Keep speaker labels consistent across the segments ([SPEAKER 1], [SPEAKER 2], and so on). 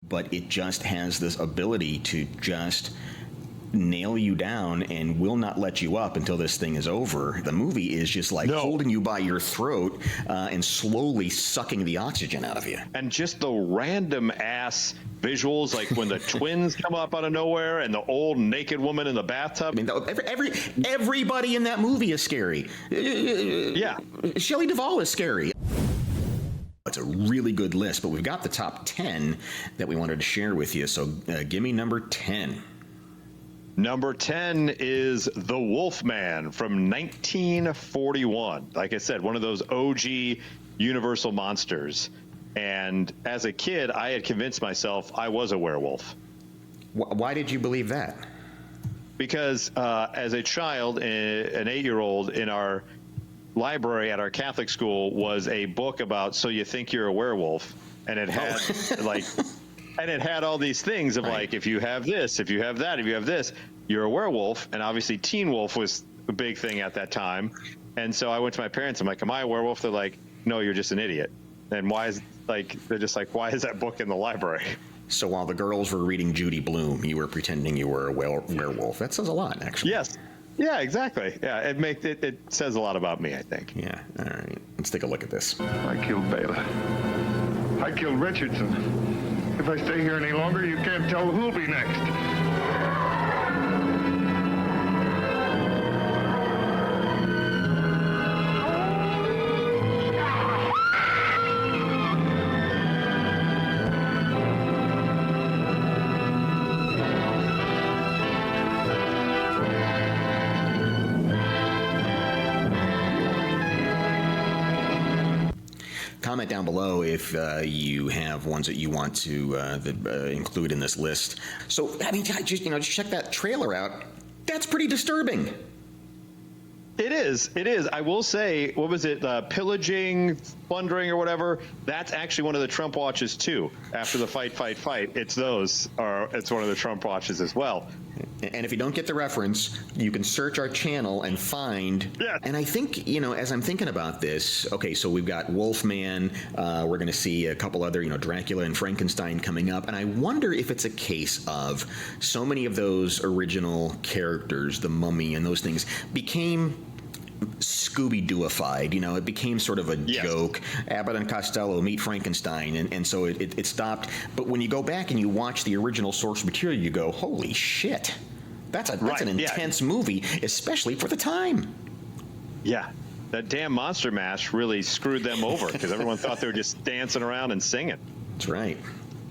[SPEAKER 1] but it just has this ability to just nail you down and will not let you up until this thing is over. The movie is just like holding you by your throat and slowly sucking the oxygen out of you.
[SPEAKER 2] And just the random ass visuals, like when the twins come up out of nowhere and the old naked woman in the bathtub.
[SPEAKER 1] I mean, everybody in that movie is scary.
[SPEAKER 2] Yeah.
[SPEAKER 1] Shelley Duvall is scary. It's a really good list, but we've got the top 10 that we wanted to share with you. So give me number 10.
[SPEAKER 2] Number 10 is The Wolfman from 1941. Like I said, one of those OG Universal monsters. And as a kid, I had convinced myself I was a werewolf.
[SPEAKER 1] Why did you believe that?
[SPEAKER 2] Because as a child, an 8-year-old in our library at our Catholic school was a book about So You Think You're a Werewolf. And it had and it had all these things of like, if you have this, if you have that, if you have this, you're a werewolf. And obviously Teen Wolf was a big thing at that time. And so I went to my parents. I'm like, am I a werewolf? They're like, no, you're just an idiot. And they're just like, why is that book in the library?
[SPEAKER 1] So while the girls were reading Judy Blume, you were pretending you were a werewolf. That says a lot, actually.
[SPEAKER 2] Yes. Yeah, exactly. Yeah, it says a lot about me, I think.
[SPEAKER 1] Yeah. All right. Let's take a look at this.
[SPEAKER 3] I killed Baylor. I killed Richardson. If I stay here any longer, you can't tell who'll be next.
[SPEAKER 1] Comment down below if you have ones that you want to include in this list. So, I mean, just check that trailer out. That's pretty disturbing.
[SPEAKER 2] It is. It is. I will say, what was it? Pillaging, plundering, or whatever. That's actually one of the Trump watches too. After the fight. It's it's one of the Trump watches as well.
[SPEAKER 1] And if you don't get the reference, you can search our channel and find.
[SPEAKER 2] Yeah.
[SPEAKER 1] And I think, as I'm thinking about this, okay, so we've got Wolfman. We're going to see a couple other, Dracula and Frankenstein coming up. And I wonder if it's a case of so many of those original characters, the Mummy and those things, became Scooby-Dooified. It became sort of a joke. Abbott and Costello meet Frankenstein, and so it stopped. But when you go back and you watch the original source material, you go, holy shit, that's an intense movie, especially for the time.
[SPEAKER 2] Yeah. That damn Monster Mash really screwed them over because everyone thought they were just dancing around and singing.
[SPEAKER 1] That's right.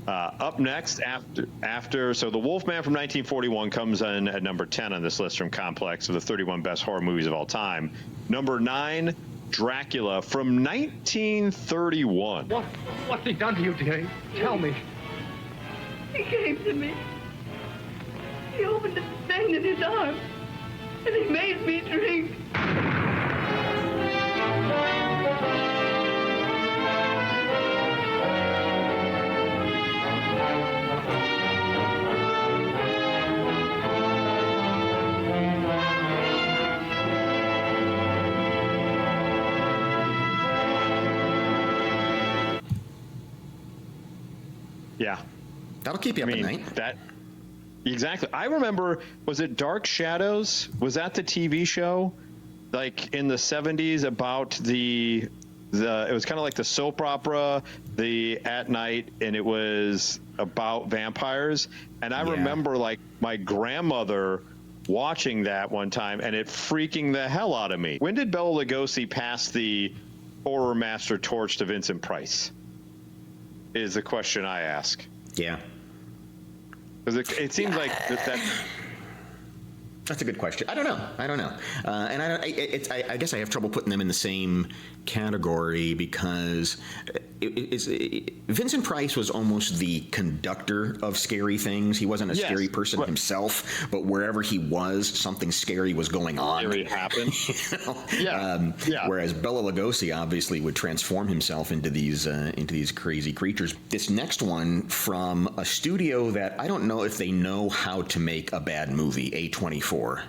[SPEAKER 2] Up next, so The Wolfman from 1941 comes in at number 10 on this list from Complex of the 31 best horror movies of all time. Number 9, Dracula from 1931.
[SPEAKER 3] What's he done to you, Jane? Tell me.
[SPEAKER 4] He came to me. He opened a thing in his arm, and he made me drink.
[SPEAKER 2] Yeah.
[SPEAKER 1] That'll keep you up at night.
[SPEAKER 2] Exactly. I remember, was it Dark Shadows? Was that the TV show? Like in the 70s about it was kind of like the soap opera, the at night, and it was about vampires. And I remember like my grandmother watching that one time and it freaking the hell out of me. When did Bela Lugosi pass the horror master torch to Vincent Price? Is the question I ask.
[SPEAKER 1] Yeah.
[SPEAKER 2] Because it seems like
[SPEAKER 1] that's a good question. I don't know. And I guess I have trouble putting them in the same category because Vincent Price was almost the conductor of scary things. He wasn't a scary person himself, but wherever he was, something scary was going on.
[SPEAKER 2] Scary happened.
[SPEAKER 1] Whereas Bela Lugosi obviously would transform himself into these crazy creatures. This next one from a studio that I don't know if they know how to make a bad movie, A24.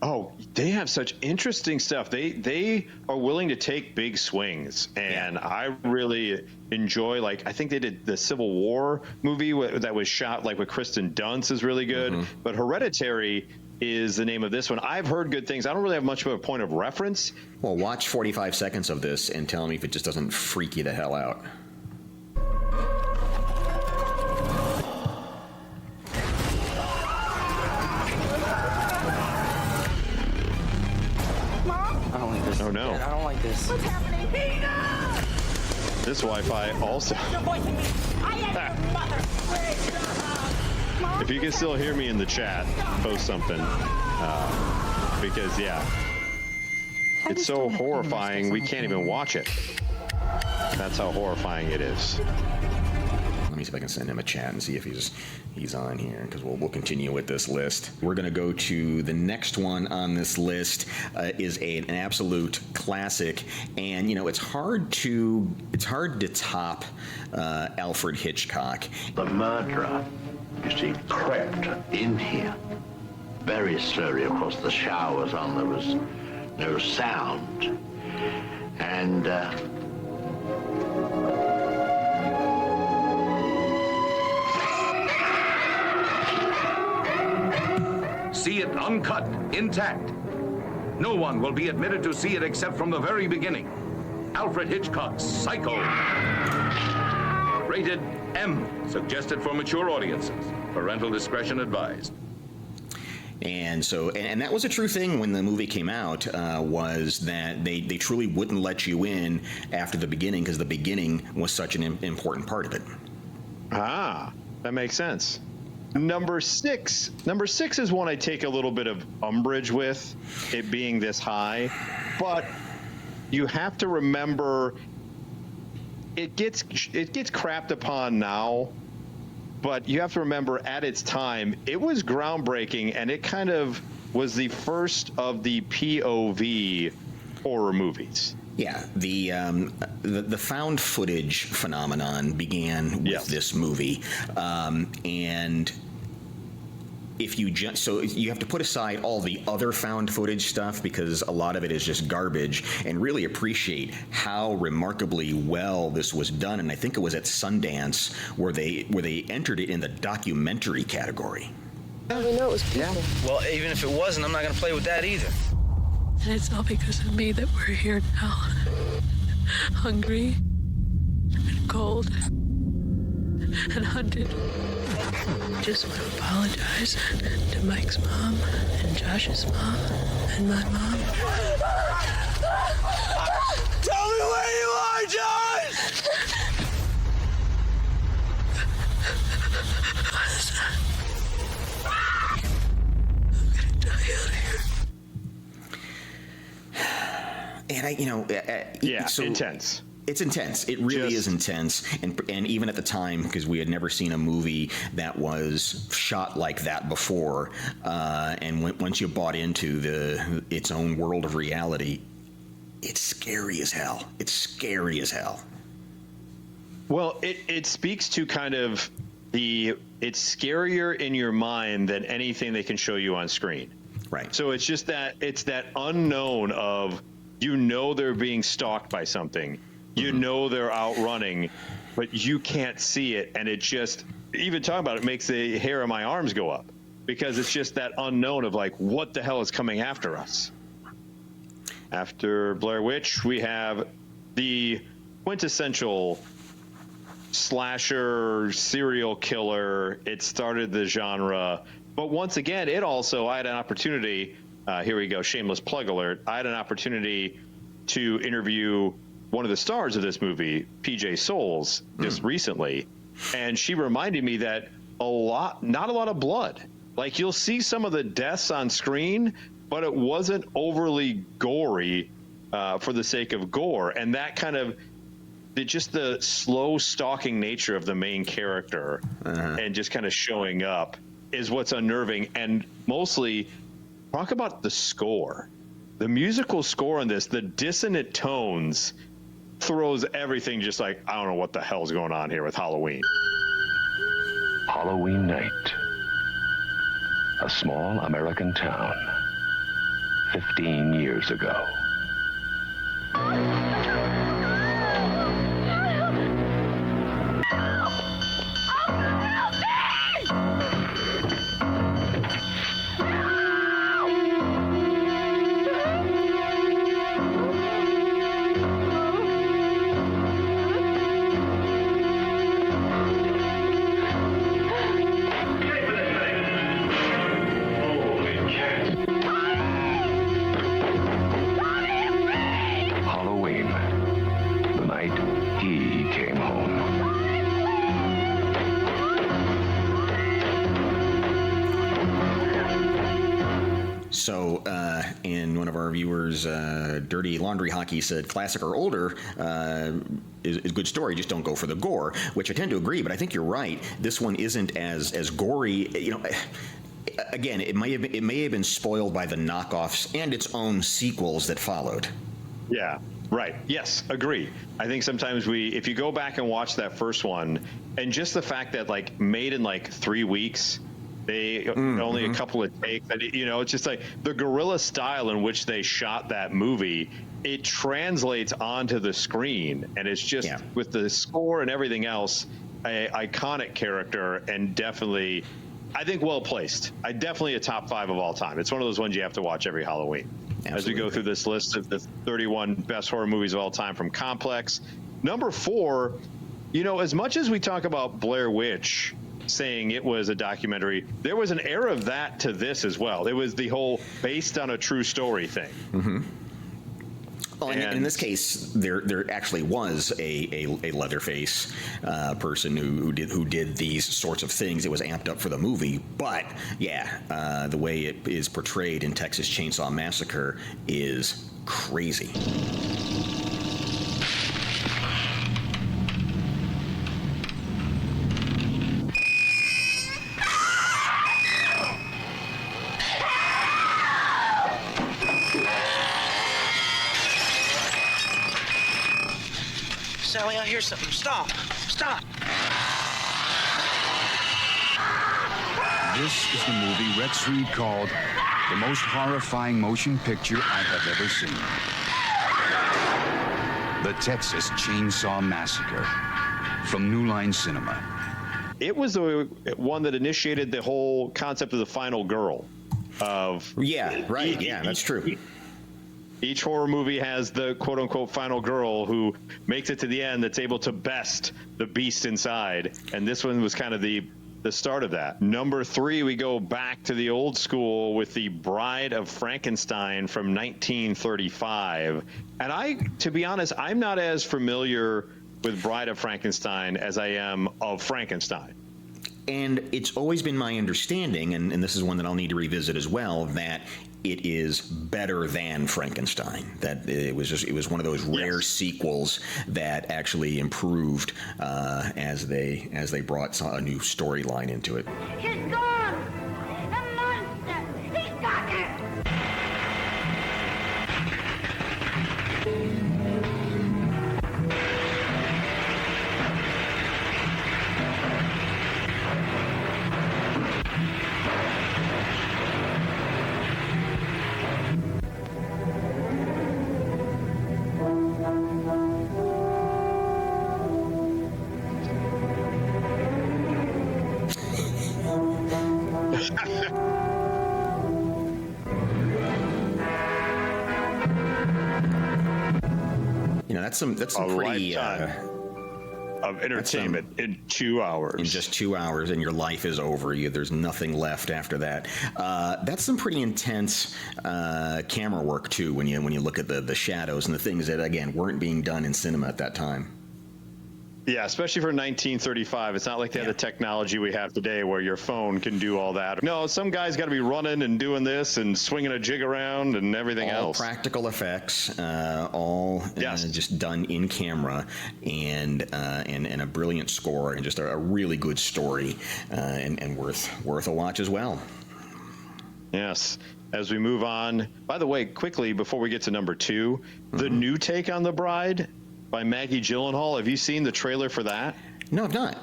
[SPEAKER 2] Oh, they have such interesting stuff. They are willing to take big swings, and I really enjoy. Like, I think they did the Civil War movie that was shot like with Kristen Dunst is really good. But Hereditary is the name of this one. I've heard good things. I don't really have much of a point of reference.
[SPEAKER 1] Well, watch 45 seconds of this and tell me if it just doesn't freak you the hell out.
[SPEAKER 5] I don't like this.
[SPEAKER 2] Oh, no.
[SPEAKER 5] Dad, I don't like this.
[SPEAKER 6] What's happening? Tina!
[SPEAKER 2] This Wi-Fi also.
[SPEAKER 6] You're voicing me. I am your mother. Mom,
[SPEAKER 2] If you can still hear me in the chat, post something. Because, yeah, it's so horrifying we can't even watch it. That's how horrifying it is.
[SPEAKER 1] Let me see if I can send him a chat and see if he's on here, because we'll continue with this list. We're going to go to the next one on this list. Is an absolute classic, and it's hard to top Alfred Hitchcock.
[SPEAKER 7] The murderer, you see, crept in here very slowly across the showers on. There was no sound, and
[SPEAKER 8] see it uncut, intact. No one will be admitted to see it except from the very beginning. Alfred Hitchcock's Psycho. Rated M. Suggested for mature audiences. Parental discretion advised.
[SPEAKER 1] And so, and that was a true thing when the movie came out, was that they truly wouldn't let you in after the beginning, because the beginning was such an important part of it.
[SPEAKER 2] Ah, that makes sense. Number six is one I take a little bit of umbrage with, it being this high, but you have to remember it gets crapped upon now, but you have to remember at its time it was groundbreaking, and it kind of was the first of the POV horror movies.
[SPEAKER 1] Yeah, the found footage phenomenon began with this movie, and if you so you have to put aside all the other found footage stuff, because a lot of it is just garbage, and really appreciate how remarkably well this was done. And I think it was at Sundance where they entered it in the documentary category.
[SPEAKER 9] We know it was people.
[SPEAKER 5] Yeah. Well, even if it wasn't, I'm not going to play with that either.
[SPEAKER 9] And it's all because of me that we're here now. Hungry and cold and hunted. Just want to apologize to Mike's mom and Josh's mom and my mom.
[SPEAKER 5] Tell me where you are, Josh!
[SPEAKER 9] I'm gonna die out here.
[SPEAKER 1] And so
[SPEAKER 2] intense.
[SPEAKER 1] It's intense. It really is intense, and even at the time, because we had never seen a movie that was shot like that before, and once you bought into its own world of reality, it's scary as hell. It's scary as hell.
[SPEAKER 2] Well, it speaks to kind of it's scarier in your mind than anything they can show you on screen.
[SPEAKER 1] Right.
[SPEAKER 2] So it's just that unknown of, they're being stalked by something. They're out running, but you can't see it. And it just, even talking about it makes the hair on my arms go up, because it's just that unknown of like, what the hell is coming after us? After Blair Witch, we have the quintessential slasher serial killer. It started the genre, but once again, I had an opportunity, here we go, shameless plug alert. I had an opportunity to interview one of the stars of this movie, PJ Souls, just recently, and she reminded me that not a lot of blood. Like, you'll see some of the deaths on screen, but it wasn't overly gory for the sake of gore, and that kind of just the slow stalking nature of the main character and just kind of showing up is what's unnerving. And mostly, talk about the score. The musical score on this, the dissonant tones, throws everything just like, I don't know what the hell's going on here with Halloween.
[SPEAKER 10] Halloween night. A small American town. 15 years ago. Halloween, the night he came home.
[SPEAKER 1] So, and one of our viewers, Dirty Laundry Hockey, said classic or older is a good story, just don't go for the gore, which I tend to agree, but I think you're right. This one isn't as gory. You know, again, it may have been spoiled by the knockoffs and its own sequels that followed.
[SPEAKER 2] Yeah, right. Yes, agree. I think sometimes if you go back and watch that first one, and just the fact that like made in like 3 weeks, they only a couple of takes, and you know, it's just like the guerrilla style in which they shot that movie. It translates onto the screen, and it's just with the score and everything else, a iconic character, and definitely, I think, well placed. Definitely a top 5 of all time. It's one of those ones you have to watch every Halloween. Absolutely. As we go through this list of the 31 best horror movies of all time from Complex. Number 4, you know, as much as we talk about Blair Witch saying it was a documentary, there was an era of that to this as well. It was the whole based on a true story thing.
[SPEAKER 1] Mm-hmm. Well, and in this case, there actually was a Leatherface person who did these sorts of things. It was amped up for the movie, but yeah, the way it is portrayed in Texas Chainsaw Massacre is crazy.
[SPEAKER 11] Sally, I hear something. Stop. Stop.
[SPEAKER 12] This is the movie Rex Reed called the most horrifying motion picture I have ever seen. The Texas Chainsaw Massacre from New Line Cinema.
[SPEAKER 2] It was the one that initiated the whole concept of the final girl.
[SPEAKER 1] That's true.
[SPEAKER 2] Each horror movie has the quote-unquote final girl who makes it to the end that's able to best the beast inside. And this one was kind of the start of that. Number 3, we go back to the old school with The Bride of Frankenstein from 1935. And to be honest, I'm not as familiar with Bride of Frankenstein as I am of Frankenstein.
[SPEAKER 1] And it's always been my understanding, and this is one that I'll need to revisit as well, that it is better than Frankenstein. That it was one of those rare sequels that actually improved as they brought a new storyline into it.
[SPEAKER 6] She's gone! A monster! He's got her!
[SPEAKER 1] That's some pretty
[SPEAKER 2] of entertainment in 2 hours.
[SPEAKER 1] In just 2 hours, and your life is over. There's nothing left after that. That's some pretty intense camera work too. When you look at the shadows and the things that again weren't being done in cinema at that time.
[SPEAKER 2] Yeah, especially for 1935. It's not like they had the technology we have today where your phone can do all that. No, some guy's got to be running and doing this and swinging a jig around and everything else.
[SPEAKER 1] All practical effects, just done in camera, and a brilliant score and just a really good story, and worth a watch as well.
[SPEAKER 2] Yes. As we move on, by the way, quickly before we get to number 2, the new take on The Bride by Maggie Gyllenhaal. Have you seen the trailer for that?
[SPEAKER 1] No, I've not.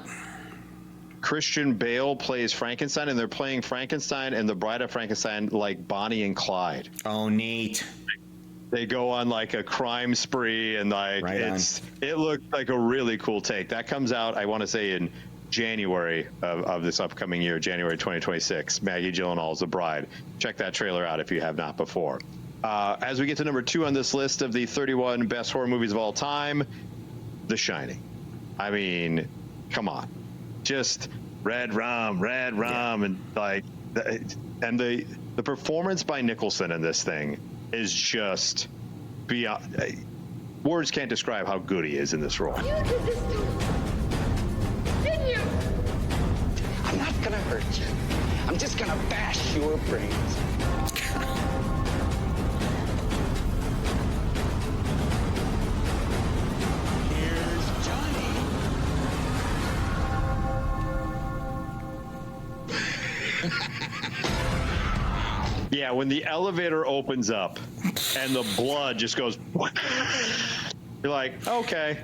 [SPEAKER 2] Christian Bale plays Frankenstein, and they're playing Frankenstein and the Bride of Frankenstein like Bonnie and Clyde.
[SPEAKER 1] Oh, neat.
[SPEAKER 2] They go on like a crime spree, and like it looked like a really cool take. That comes out, I want to say, in January of this upcoming year, January 2026. Maggie Gyllenhaal is the bride. Check that trailer out if you have not before. As we get to number 2 on this list of the 31 best horror movies of all time, The Shining. I mean, come on, just red rum, and like, and the performance by Nicholson in this thing is just beyond. Words can't describe how good he is in this role.
[SPEAKER 6] You did this to me. Didn't you?
[SPEAKER 13] I'm not gonna hurt you. I'm just gonna bash your brains. Here's Johnny.
[SPEAKER 2] Yeah, when the elevator opens up and the blood just goes, you're like, okay.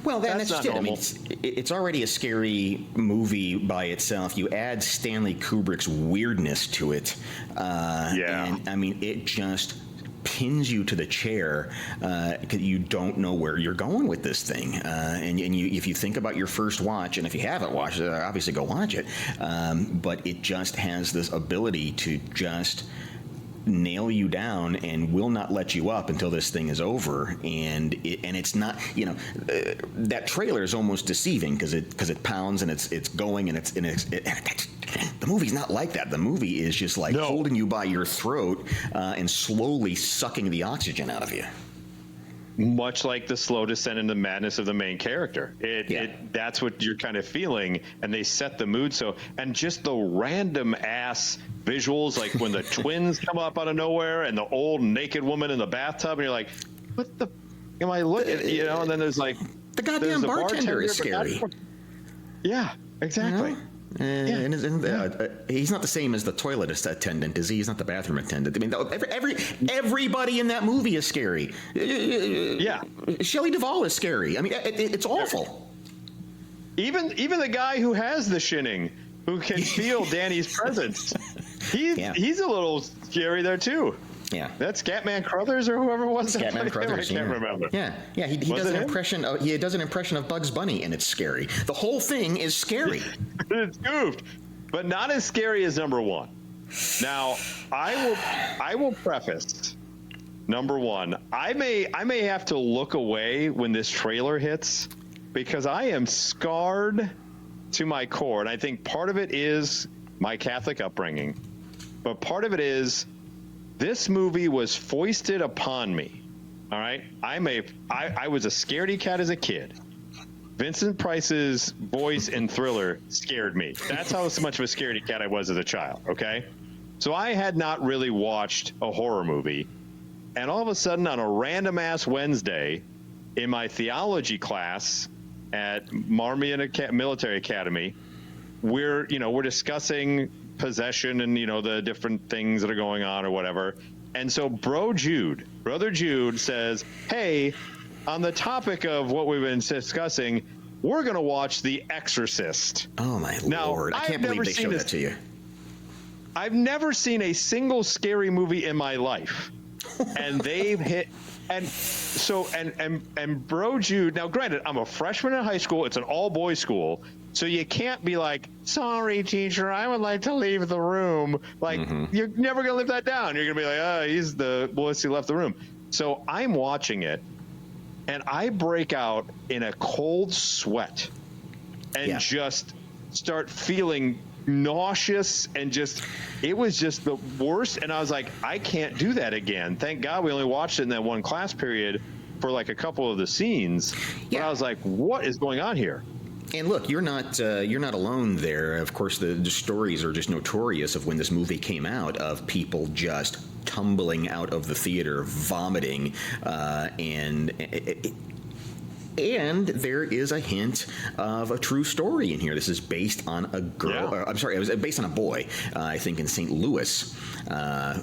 [SPEAKER 1] Well, that's just it. I mean,
[SPEAKER 2] normal.
[SPEAKER 1] it's already a scary movie by itself. You add Stanley Kubrick's weirdness to it. And, I mean, it just pins you to the chair because you don't know where you're going with this thing. And you, if you think about your first watch, and if you haven't watched it, obviously go watch it. But it just has this ability to just nail you down and will not let you up until this thing is over. And it's not, you know, that trailer is almost deceiving because it pounds and it's going and the movie's not like that. The movie is just like holding you by your throat and slowly sucking the oxygen out of you.
[SPEAKER 2] Much like the slow descent into madness of the main character. That's what you're kind of feeling, and they set the mood and just the random ass visuals, like when the twins come up out of nowhere and the old naked woman in the bathtub, and you're like, what the am I looking, you know? And then there's like
[SPEAKER 1] the goddamn bartender is scary.
[SPEAKER 2] Yeah, exactly.
[SPEAKER 1] You know? And he's not the same as the toilet attendant, is he? He's not the bathroom attendant. I mean, everybody in that movie is scary.
[SPEAKER 2] Yeah,
[SPEAKER 1] Shelley Duvall is scary. I mean, it's awful.
[SPEAKER 2] Even the guy who has the shinning, who can feel Danny's presence, he's a little scary there too.
[SPEAKER 1] Yeah,
[SPEAKER 2] that's Scatman Crothers or whoever it was.
[SPEAKER 1] Scatman Crothers.
[SPEAKER 2] I can't remember.
[SPEAKER 1] Yeah. He does an impression. He does an impression of Bugs Bunny, and it's scary. The whole thing is scary.
[SPEAKER 2] It's goofed, but not as scary as number 1. Now, I will preface number 1. I may have to look away when this trailer hits because I am scarred to my core, and I think part of it is my Catholic upbringing, but part of it is this movie was foisted upon me. All right, I was a scaredy cat as a kid. Vincent Price's voice in Thriller scared me. That's how much of a scaredy cat I was as a child. Okay, so I had not really watched a horror movie, and all of a sudden on a random ass Wednesday in my theology class at Marmion Military Academy, we're discussing possession and the different things that are going on or whatever. And so Brother Jude says, hey, on the topic of what we've been discussing, we're going to watch The Exorcist.
[SPEAKER 1] Oh my Lord. I can't believe they showed that to you.
[SPEAKER 2] I've never seen a single scary movie in my life. And they've hit, and so, and Bro Jude, now granted, I'm a freshman in high school. It's an all boys school. So you can't be like, sorry, teacher, I would like to leave the room. Like, you're never going to live that down. You're going to be like, oh, he's the wuss who left the room. So I'm watching it, and I break out in a cold sweat and just start feeling nauseous and it was just the worst. And I was like, I can't do that again. Thank God we only watched it in that one class period for like a couple of the scenes. But I was like, what is going on here?
[SPEAKER 1] And look, you're not alone there. Of course, the stories are just notorious of when this movie came out, of people just tumbling out of the theater, vomiting, and And there is a hint of a true story in here. This is based on a girl. I'm sorry, it was based on a boy, I think, in St. Louis,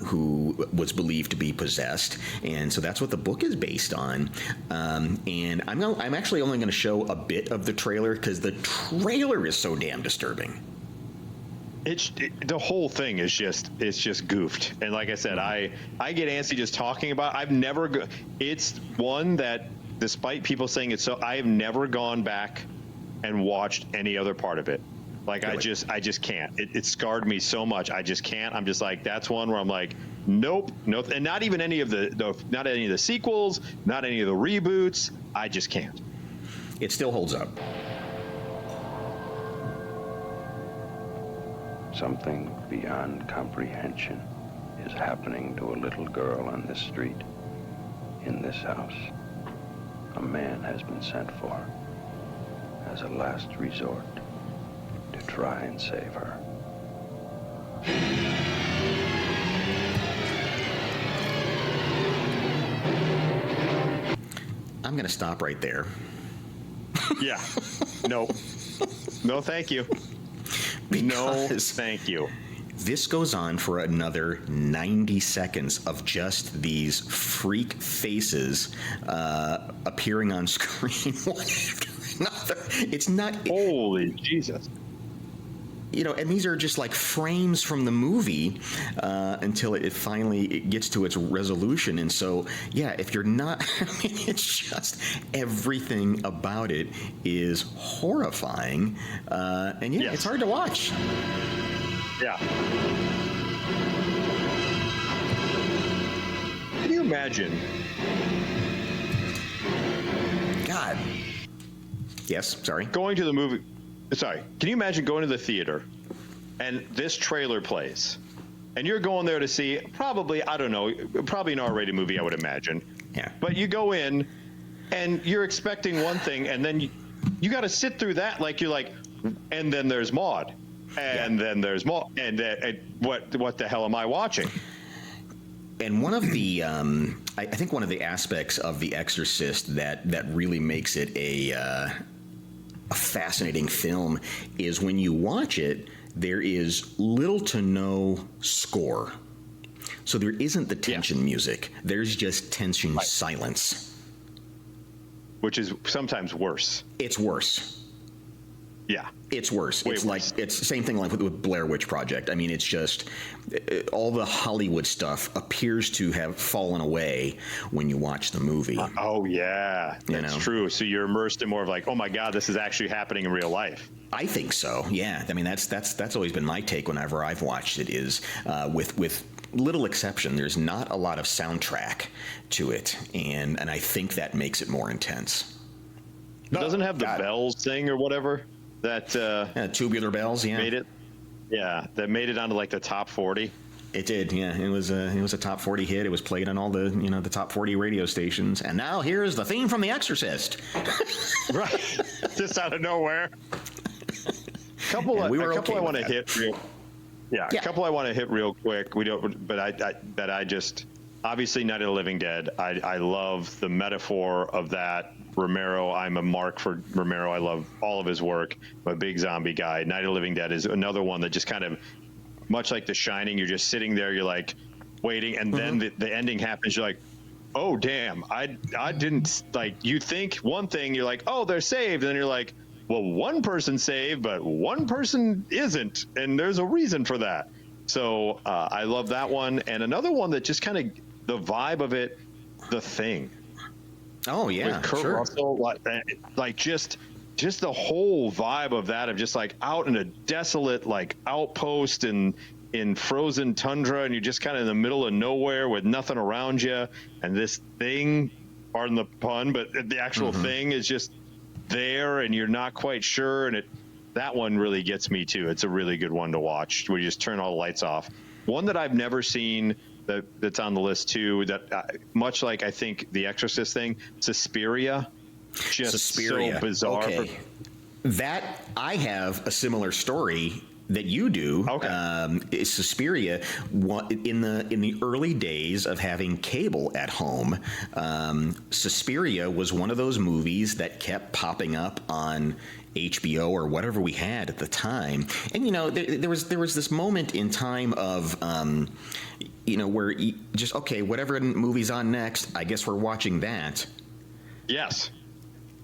[SPEAKER 1] who was believed to be possessed. And so that's what the book is based on. And I'm actually only going to show a bit of the trailer because the trailer is so damn disturbing.
[SPEAKER 2] The whole thing is just goofed. And like I said, I get antsy just talking about it. It's one that, despite people saying it's so, I have never gone back and watched any other part of it. Like, really? I just can't. It scarred me so much. I just can't. I'm just like, that's one where I'm like, nope. And not even any of the sequels, not any of the reboots. I just can't.
[SPEAKER 1] It still holds up.
[SPEAKER 10] Something beyond comprehension is happening to a little girl on this street, in this house. A man has been sent for as a last resort to try and save her.
[SPEAKER 1] I'm going to stop right there.
[SPEAKER 2] Yeah. Nope. No, thank you. No, thank you.
[SPEAKER 1] This goes on for another 90 seconds of just these freak faces appearing on screen one after another. It's not...
[SPEAKER 2] Holy Jesus.
[SPEAKER 1] You know, and these are just like frames from the movie until it finally gets to its resolution. And so, yeah, if you're not... I mean, it's just everything about it is horrifying. And yeah, it's hard to watch.
[SPEAKER 2] Yeah. Can you imagine?
[SPEAKER 1] God. Yes, sorry.
[SPEAKER 2] Going to the movie. Sorry. Can you imagine going to the theater and this trailer plays and you're going there to see probably, I don't know, probably an R-rated movie, I would imagine.
[SPEAKER 1] Yeah.
[SPEAKER 2] But you go in and you're expecting one thing and then you got to sit through that like you're like, and then there's Maud. And then there's more. And what the hell am I watching?
[SPEAKER 1] And one of the, I think one of the aspects of The Exorcist that really makes it a fascinating film is when you watch it, there is little to no score. So there isn't the tension music. There's just tension silence.
[SPEAKER 2] Which is sometimes worse.
[SPEAKER 1] It's worse.
[SPEAKER 2] Yeah.
[SPEAKER 1] It's worse.
[SPEAKER 2] Way
[SPEAKER 1] it's
[SPEAKER 2] worse.
[SPEAKER 1] Like, it's the same thing like with Blair Witch Project. I mean, it's just all the Hollywood stuff appears to have fallen away when you watch the movie.
[SPEAKER 2] Oh, yeah. That's true. So you're immersed in more of like, oh, my God, this is actually happening in real life.
[SPEAKER 1] I think so, yeah. I mean, that's always been my take whenever I've watched it is with little exception, there's not a lot of soundtrack to it. And I think that makes it more intense.
[SPEAKER 2] It doesn't have the bells thing or whatever. That
[SPEAKER 1] Tubular Bells,
[SPEAKER 2] made it. Yeah, that made it onto like the top 40.
[SPEAKER 1] It did, yeah. It was a top 40 hit. It was played on all the the top 40 radio stations. And now here's the theme from The Exorcist.
[SPEAKER 2] Right, just out of nowhere. A couple I want to hit real. Yeah, a couple I want to hit real quick. We don't, but I just obviously Night of the Living Dead. I love the metaphor of that. Romero, I'm a mark for Romero. I love all of his work. I'm a big zombie guy. Night of the Living Dead is another one that just kind of, much like The Shining, you're just sitting there, you're like waiting, and then the ending happens. You're like, oh damn, I didn't, like, you think one thing, you're like, oh, they're saved, and then you're like, well, one person's saved, but one person isn't, and there's a reason for that. So I love that one, and another one that just kind of the vibe of it, The Thing.
[SPEAKER 1] Oh yeah,
[SPEAKER 2] with Kurt Russell, like just the whole vibe of that, of just like out in a desolate like outpost in frozen tundra, and you're just kind of in the middle of nowhere with nothing around you, and this thing, pardon the pun, but the actual thing is just there, and you're not quite sure, and that one really gets me too. It's a really good one to watch where you just turn all the lights off. One that I've never seen that's on the list too, that much like I think the Exorcist thing, Suspiria, just so bizarre.
[SPEAKER 1] Okay. That I have a similar story that you do. Is Suspiria. In the early days of having cable at home, Suspiria was one of those movies that kept popping up on HBO or whatever we had at the time. And there was this moment in time of where you just, okay, whatever movie's on next, I guess we're watching that.
[SPEAKER 2] Yes.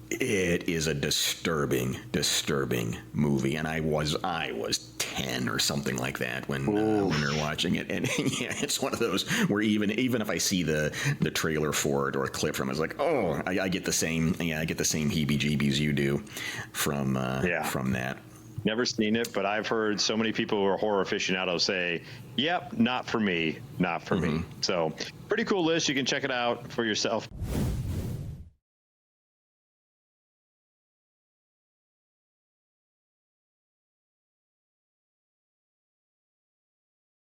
[SPEAKER 1] It is a disturbing movie, and I was 10 or something like that when we were watching it, and yeah, it's one of those where even if I see the trailer for it or a clip from it, it's like, oh, I get the same heebie-jeebies you do from that.
[SPEAKER 2] Never seen it, but I've heard so many people who are horror aficionados say, "Yep, not for me, not for me." So, pretty cool list. You can check it out for yourself.